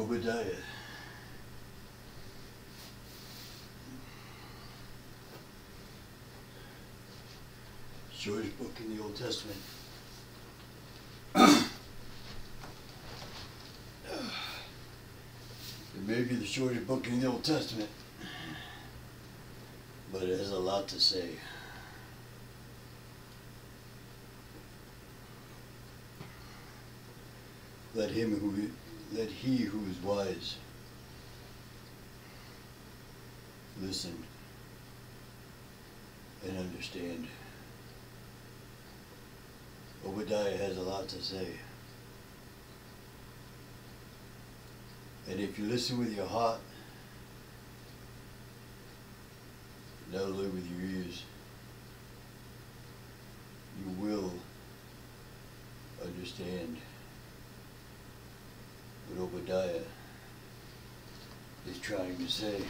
Obadiah. Shortest book in the Old Testament. It may be the shortest book in the Old Testament, but it has a lot to say. Let he who is wise listen and understand. Obadiah has a lot to say. And if you listen with your heart, not only with your ears, you will understand what Obadiah is trying to say.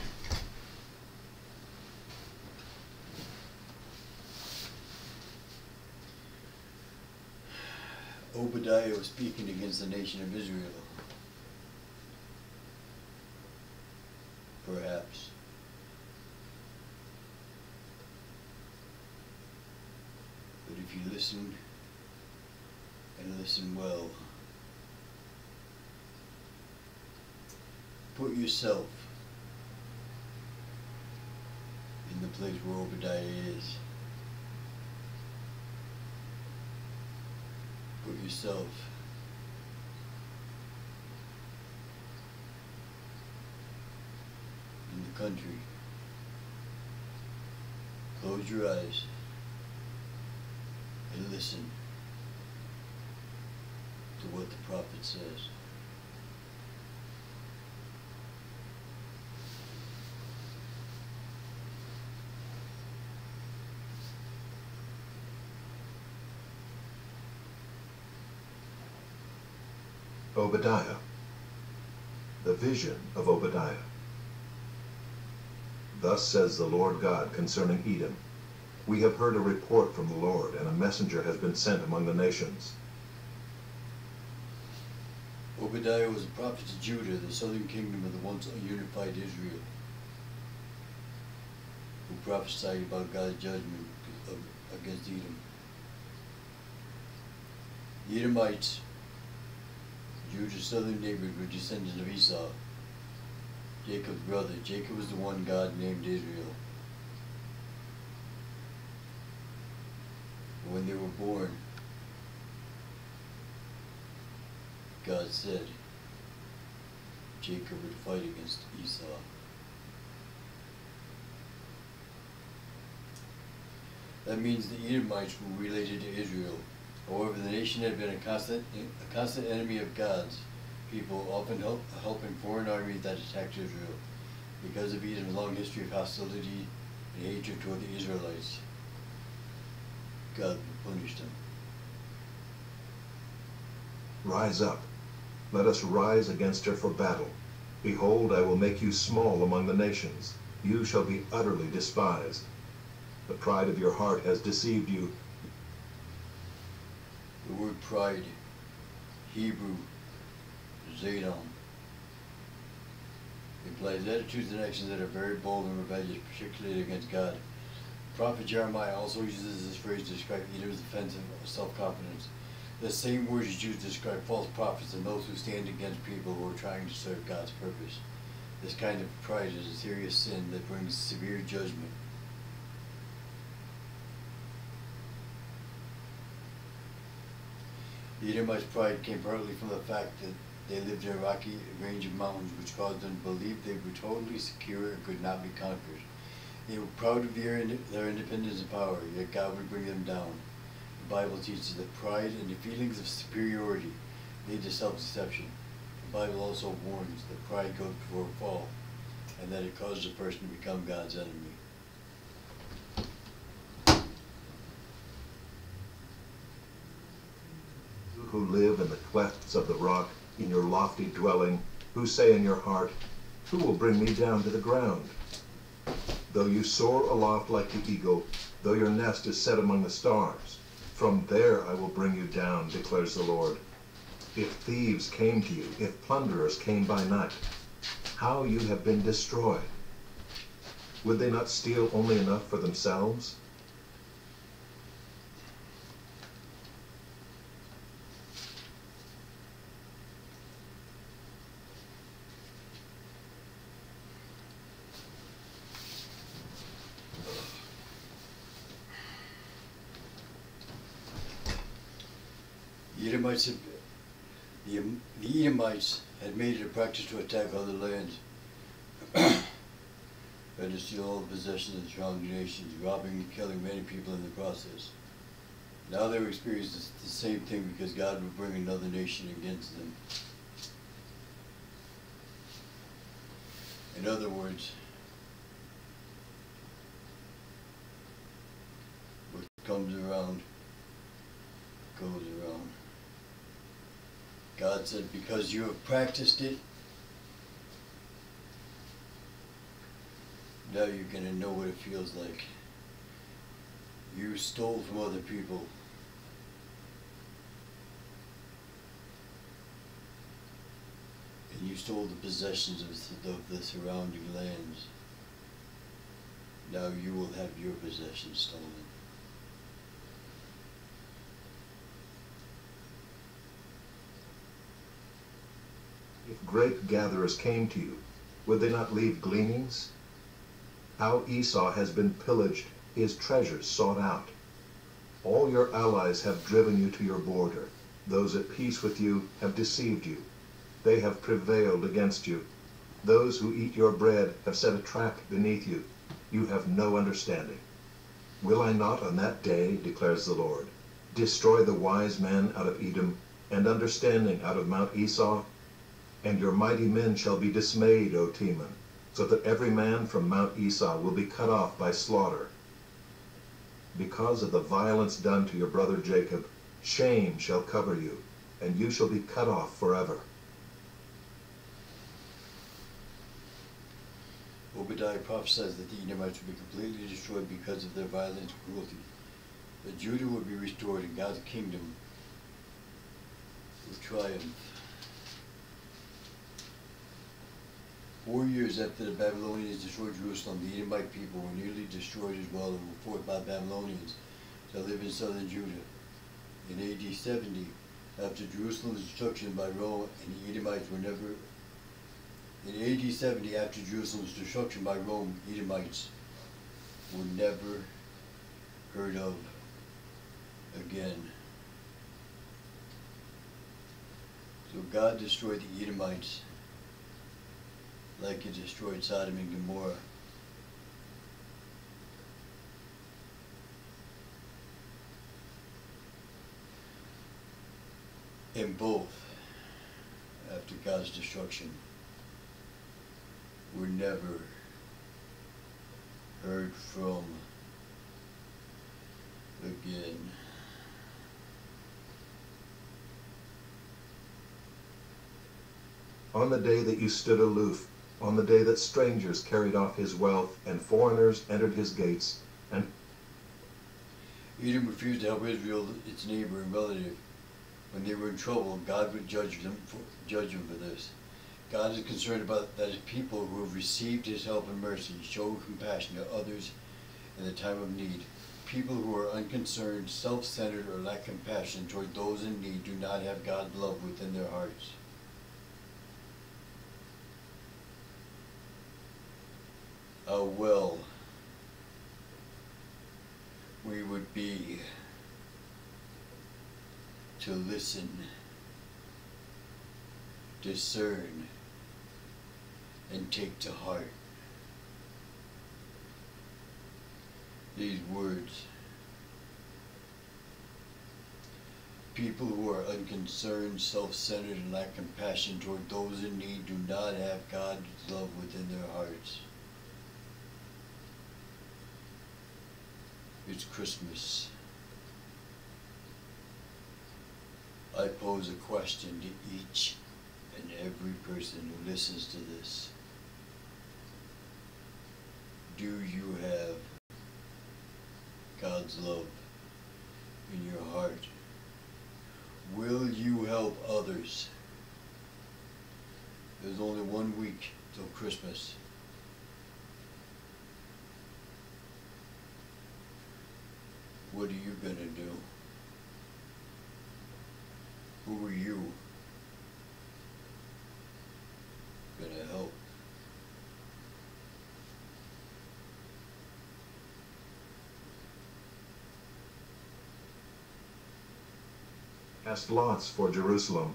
Obadiah was speaking against the nation of Israel. Perhaps. But if you listen and listen well, put yourself in the place where Obadiah is. Put yourself in the country. Close your eyes and listen to what the prophet says. Obadiah. The vision of Obadiah. Thus says the Lord God concerning Edom, we have heard a report from the Lord, and a messenger has been sent among the nations. Obadiah was a prophet to Judah, the southern kingdom of the once unified Israel, who prophesied about God's judgment against Edom. The Edomites, Judah's southern neighbors, were descendants of Esau, Jacob's brother. Jacob was the one God named Israel. When they were born, God said Jacob would fight against Esau. That means the Edomites were related to Israel. However, the nation had been a constant enemy of God's people, often helping foreign armies that attacked Israel. Because of Edom's long history of hostility and hatred toward the Israelites, God would punish them. Rise up, let us rise against her for battle. Behold, I will make you small among the nations. You shall be utterly despised. The pride of your heart has deceived you. The word pride, Hebrew, Zadon, implies attitudes and actions that are very bold and rebellious, particularly against God. The prophet Jeremiah also uses this phrase to describe Edom's offensive self-confidence. The same word is used to describe false prophets and those who stand against people who are trying to serve God's purpose. This kind of pride is a serious sin that brings severe judgment. The Edomites' pride came partly from the fact that they lived in a rocky range of mountains, which caused them to believe they were totally secure and could not be conquered. They were proud of their independence and power, yet God would bring them down. The Bible teaches that pride and the feelings of superiority lead to self-deception. The Bible also warns that pride goes before a fall, and that it causes a person to become God's enemy. Who live in the clefts of the rock, in your lofty dwelling, who say in your heart, who will bring me down to the ground? Though you soar aloft like the eagle, though your nest is set among the stars, from there I will bring you down, declares the Lord. if thieves came to you, if plunderers came by night, how you have been destroyed. Would they not steal only enough for themselves? The Edomites had made it a practice to attack other lands and to steal all the possessions of the surrounding nations, robbing and killing many people in the process. Now they were experiencing the same thing because God would bring another nation against them. In other words, what comes around goes around. God said, because you have practiced it, now you're going to know what it feels like. You stole from other people. And you stole the possessions of the surrounding lands. Now you will have your possessions stolen. If grape gatherers came to you, would they not leave gleanings? How Esau has been pillaged, his treasures sought out. All your allies have driven you to your border. Those at peace with you have deceived you. They have prevailed against you. Those who eat your bread have set a trap beneath you. You have no understanding. Will I not on that day, declares the Lord, destroy the wise men out of Edom, and understanding out of Mount Esau? And your mighty men shall be dismayed, O Teman, so that every man from Mount Esau will be cut off by slaughter. Because of the violence done to your brother Jacob, shame shall cover you, and you shall be cut off forever. Obadiah prophesies that the Edomites would be completely destroyed because of their violence and cruelty. That Judah would be restored and God's kingdom would triumph. 4 years after the Babylonians destroyed Jerusalem, the Edomite people were nearly destroyed as well and were forced by Babylonians to live in southern Judah. In AD 70, after Jerusalem's destruction by Rome, and the Edomites were never. In AD 70, after Jerusalem's destruction by Rome, Edomites were never heard of again. So God destroyed the Edomites like He destroyed Sodom and Gomorrah. And both, after God's destruction, were never heard from again. On the day that you stood aloof, on the day that strangers carried off his wealth and foreigners entered his gates, and Edom refused to help Israel, its neighbor and relative. When they were in trouble, God would judge them for this. God is concerned about that His people who have received His help and mercy show compassion to others in the time of need. People who are unconcerned, self-centered, or lack compassion toward those in need do not have God's love within their hearts. How well we would be to listen, discern, and take to heart these words. People who are unconcerned, self-centered, and lack compassion toward those in need do not have God's love within their hearts. It's Christmas. I pose a question to each and every person who listens to this. Do you have God's love in your heart? Will you help help others. There's only 1 week till Christmas. What are you gonna do? Who are you gonna help? Cast lots for Jerusalem.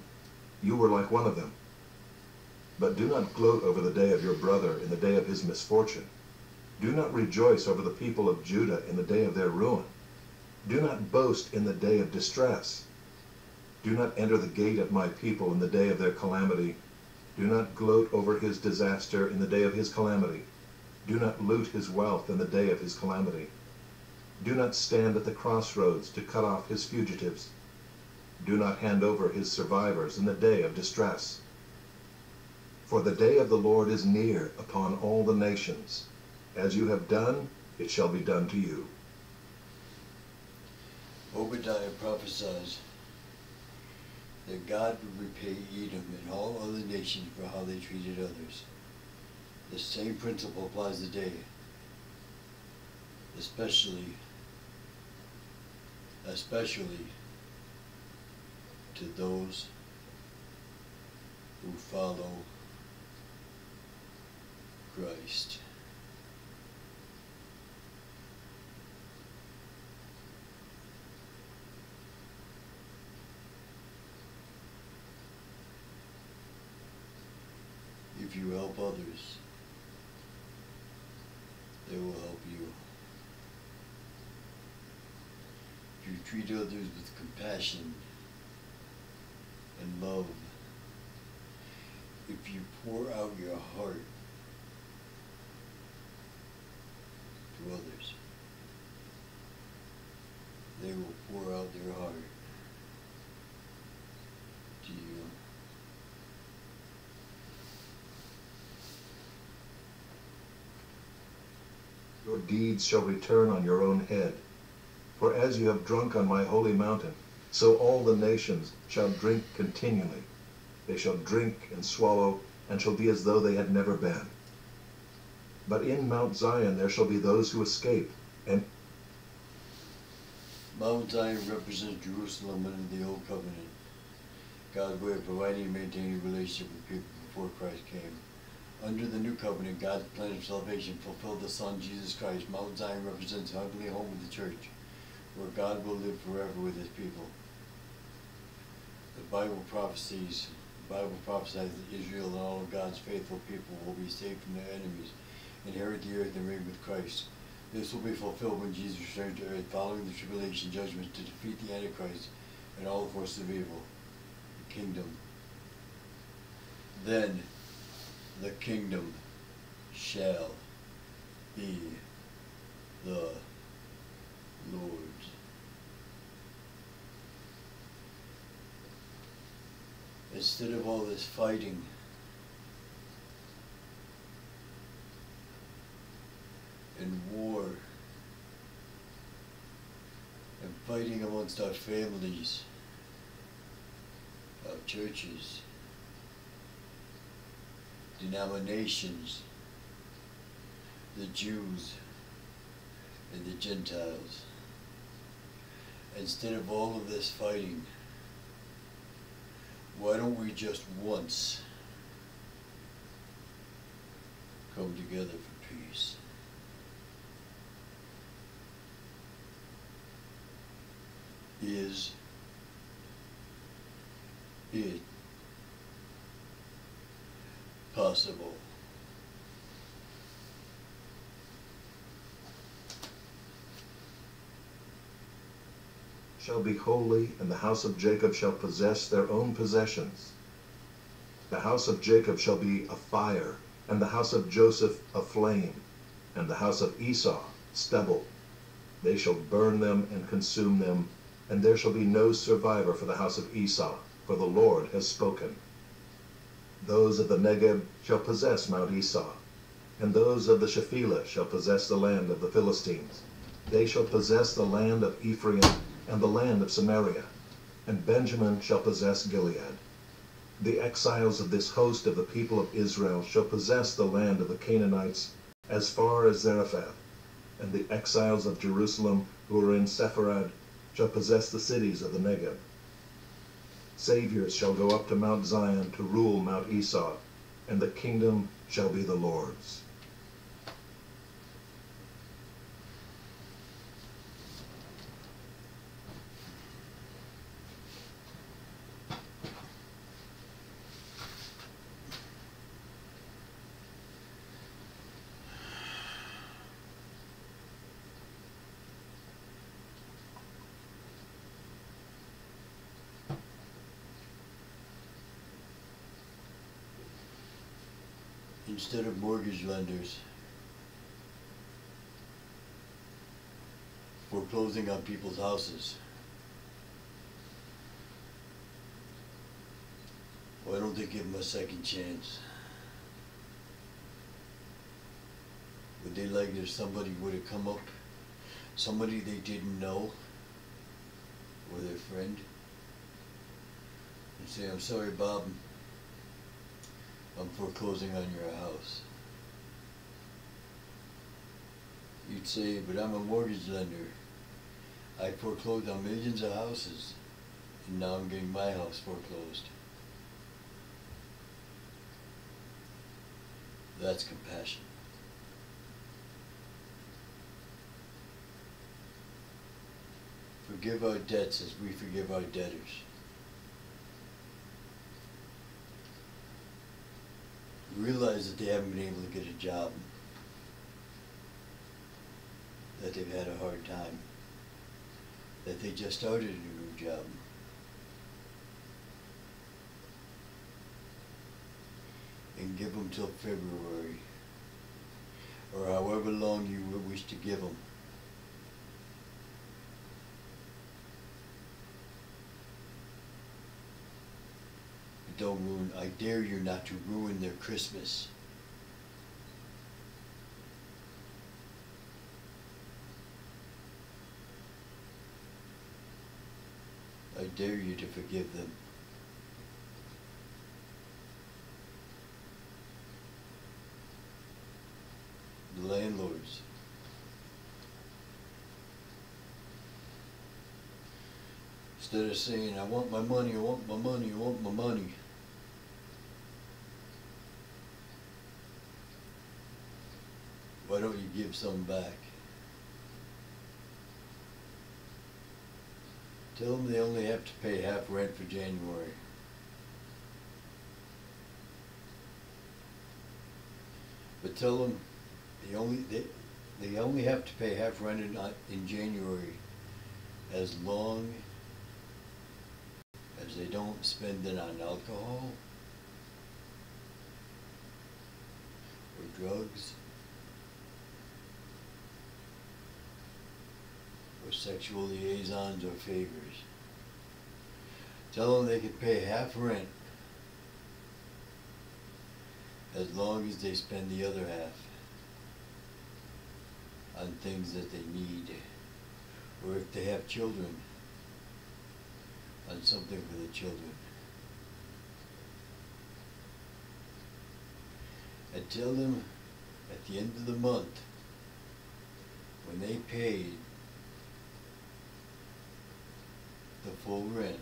You were like one of them. But do not gloat over the day of your brother in the day of his misfortune. Do not rejoice over the people of Judah in the day of their ruin. Do not boast in the day of distress. Do not enter the gate of my people in the day of their calamity. Do not gloat over his disaster in the day of his calamity. Do not loot his wealth in the day of his calamity. Do not stand at the crossroads to cut off his fugitives. Do not hand over his survivors in the day of distress. For the day of the Lord is near upon all the nations. As you have done, it shall be done to you. Obadiah prophesies that God would repay Edom and all other nations for how they treated others. The same principle applies today, especially to those who follow Christ. If you help others, they will help you. If you treat others with compassion and love, if you pour out your heart to others, they will pour out their heart to you. Your deeds shall return on your own head. For as you have drunk on my holy mountain, so all the nations shall drink continually. They shall drink and swallow, and shall be as though they had never been. But in Mount Zion there shall be those who escape, and Mount Zion represents Jerusalem under the Old Covenant, God's way of providing and maintaining a relationship with people before Christ came. Under the New Covenant, God's plan of salvation fulfilled the Son, Jesus Christ. Mount Zion represents the heavenly home of the church, where God will live forever with his people. The Bible prophesies that Israel and all of God's faithful people will be saved from their enemies, inherit the earth, and reign with Christ. This will be fulfilled when Jesus returns to earth, following the tribulation judgment to defeat the Antichrist and all the forces of evil, the kingdom. Then the kingdom shall be the Lord's. Instead of all this fighting and war and fighting amongst our families, our churches, denominations, the Jews and the Gentiles. Instead of all of this fighting, why don't we just once come together for peace? Is it possible? shall be holy, and the house of Jacob shall possess their own possessions. The house of Jacob shall be a fire, and the house of Joseph a flame, and the house of Esau stubble. They shall burn them and consume them, and there shall be no survivor for the house of Esau, for the Lord has spoken. Those of the Negeb shall possess Mount Esau, and those of the Shephelah shall possess the land of the Philistines. They shall possess the land of Ephraim and the land of Samaria. and Benjamin shall possess Gilead. The exiles of this host of the people of Israel shall possess the land of the Canaanites as far as Zarephath, and the exiles of Jerusalem who are in Sepharad shall possess the cities of the Negeb. Saviors shall go up to Mount Zion to rule Mount Esau, and the kingdom shall be the Lord's. Instead of mortgage lenders foreclosing on people's houses, why don't they give them a second chance? Would they like if somebody would have come up, somebody they didn't know, or their friend, and say, "I'm sorry, Bob, I'm foreclosing on your house." You'd say, "But I'm a mortgage lender. I foreclosed on millions of houses, and now I'm getting my house foreclosed." That's compassion. Forgive our debts as we forgive our debtors. Realize that they haven't been able to get a job, that they've had a hard time, that they just started a new job. And give them till February, or however long you wish to give them. Don't ruin, I dare you not to ruin their Christmas. I dare you to forgive them. The landlords. Instead of saying, "I want my money, I want my money, I want my money," why don't you give some back? Tell them they only have to pay half rent for January. But tell them they only have to pay half rent in January as long as they don't spend it on alcohol or drugs or sexual liaisons or favors. Tell them they can pay half rent as long as they spend the other half on things that they need, or if they have children, on something for the children. And tell them at the end of the month, when they paid the full rent,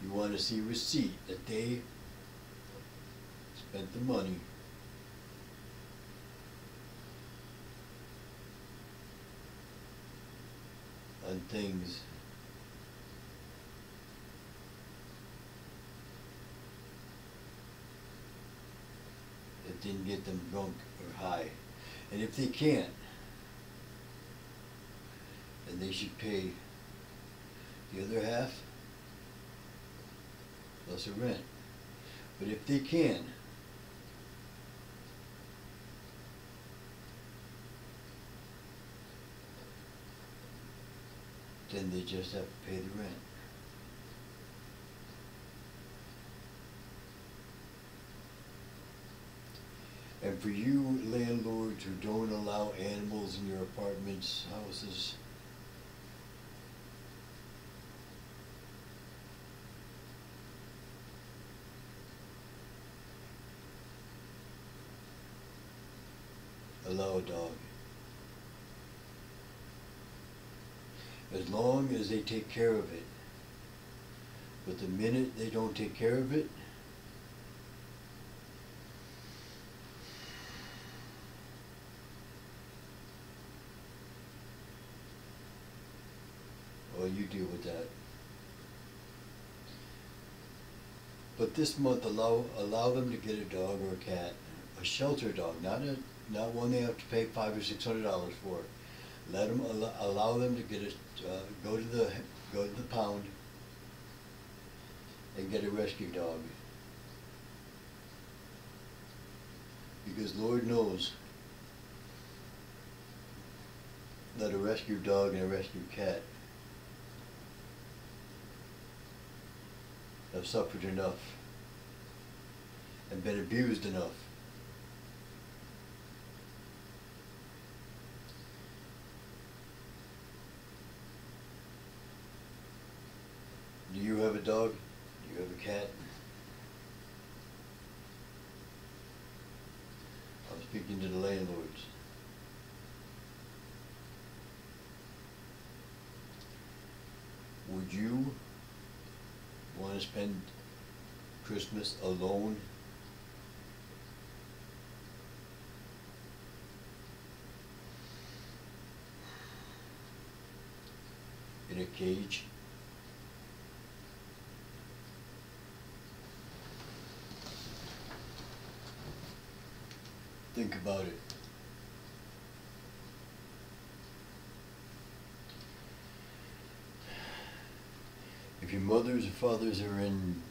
you want to see receipt that they spent the money on things that didn't get them drunk or high. And if they can't, then they should pay the other half plus a rent. But if they can, then they just have to pay the rent. And for you landlords who don't allow animals in your apartments, houses, allow a dog. As long as they take care of it. But the minute they don't take care of it, well, you deal with that. But this month, allow them to get a dog or a cat, a shelter dog, not one they have to pay $500 or $600 for. Let them allow them to get go to the pound and get a rescue dog, because Lord knows that a rescue dog and a rescue cat have suffered enough and been abused enough. Do you have a dog? Do you have a cat? I'm speaking to the landlords. Would you want to spend Christmas alone? In a cage? Think about it. If your mothers or fathers are in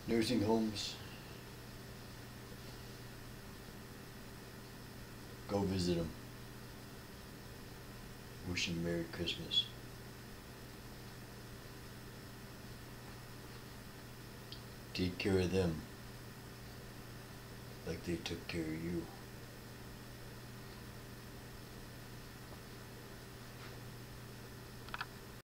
nursing homes, go visit them. Wish them Merry Christmas. Take care of them like they took care of you.